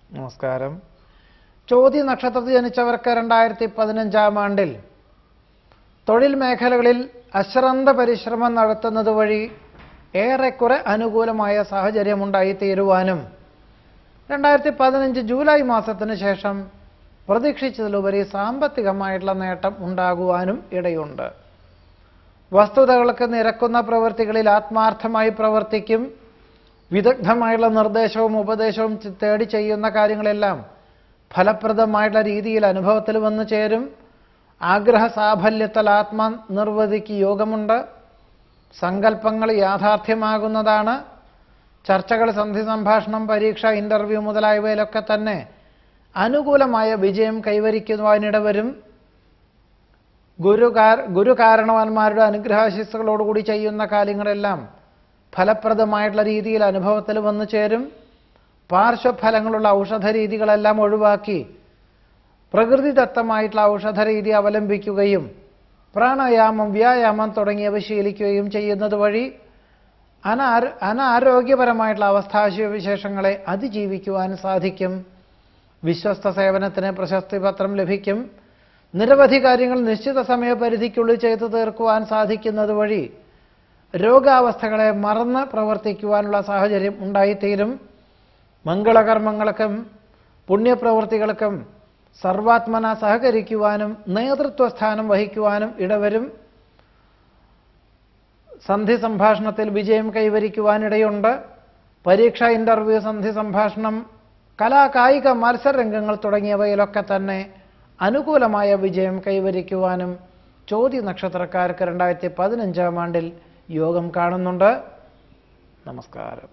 നമസ്കാരം. ചോതി നക്ഷത്രത്തിൽ ജനിച്ചവർക്ക് 2015 ആണ്ടിൽ തൊഴിൽ മേഖലകളിൽ അശ്രാന്ത പരിശ്രമം നടത്തുന്നത് വഴി ഏറെക്കുറെ അനുകൂലമായ സാഹചര്യം ഉണ്ടായിത്തീരുവാനും 2015 ജൂലൈ മാസത്തിന് ശേഷം പ്രതീക്ഷിച്ചതിലുപരി സാമ്പത്തികമായിട്ടുള്ള നേട്ടം ഉണ്ടാകുവാനും ഇടയുണ്ട്. വസ്തുതകൾക്ക് നിരക്കുന്ന പ്രവൃത്തികളിൽ ആത്മാർത്ഥമായി പ്രവർത്തിക്കും. വിദഗ്ധമായുള്ള നിർദ്ദേശവും ഉപദേശവും തേടി ചെയ്യുന്ന കാര്യങ്ങളെല്ലാം ഫലപ്രദമായിട്ടുള്ള രീതിയിൽ അനുഭവത്തിൽ വന്നു ചേരും. ആഗ്രഹ സാഫല്യത്താൽ ആത്മനിർവൃതിക്ക് യോഗമുണ്ട്. സങ്കല്പങ്ങൾ യാഥാർത്ഥ്യമാകുന്നതാണ്. ചർച്ചകൾ, സന്ധി സംഭാഷണം, പരീക്ഷ, ഇന്റർവ്യൂ മുതലായവയിലൊക്കെ തന്നെ അനുകൂലമായ വിജയം കൈവരിക്കുവാനിടവരും. ഗുരുകാരണവന്മാരുടെ അനുഗ്രഹാശിസ്സുകളോടുകൂടി ചെയ്യുന്ന കാര്യങ്ങളെല്ലാം ഫലപ്രദമായിട്ടുള്ള രീതിയിൽ അനുഭവത്തിൽ വന്നു ചേരും. പാർശ്വഫലങ്ങളുള്ള ഔഷധ രീതികളെല്ലാം ഒഴിവാക്കി പ്രകൃതിദത്തമായിട്ടുള്ള ഔഷധ രീതി അവലംബിക്കുകയും പ്രാണായാമം, വ്യായാമം തുടങ്ങിയവ ശീലിക്കുകയും ചെയ്യുന്നത് വഴി അനാരോഗ്യപരമായിട്ടുള്ള അവസ്ഥാവിശേഷങ്ങളെ അതിജീവിക്കുവാൻ സാധിക്കും. വിശ്വസ്ത സേവനത്തിന് പ്രശസ്തി പത്രം ലഭിക്കും. നിരവധി കാര്യങ്ങൾ നിശ്ചിത സമയപരിധിക്കുള്ളിൽ ചെയ്തു തീർക്കുവാൻ സാധിക്കുന്നത് വഴി രോഗാവസ്ഥകളെ മറന്ന് പ്രവർത്തിക്കുവാനുള്ള സാഹചര്യം ഉണ്ടായിത്തീരും. മംഗളകർമ്മങ്ങൾക്കും പുണ്യപ്രവൃത്തികൾക്കും സർവാത്മന സഹകരിക്കുവാനും നേതൃത്വസ്ഥാനം വഹിക്കുവാനും ഇടവരും. സന്ധി സംഭാഷണത്തിൽ വിജയം കൈവരിക്കുവാനിടയുണ്ട്. പരീക്ഷ, ഇന്റർവ്യൂ, സന്ധി സംഭാഷണം, കലാകായിക മത്സരരംഗങ്ങൾ തുടങ്ങിയവയിലൊക്കെ തന്നെ അനുകൂലമായ വിജയം കൈവരിക്കുവാനും ചോതി നക്ഷത്രക്കാർക്ക് 2015 ആണ്ടിൽ യോഗം കാണുന്നുണ്ട്. നമസ്കാരം.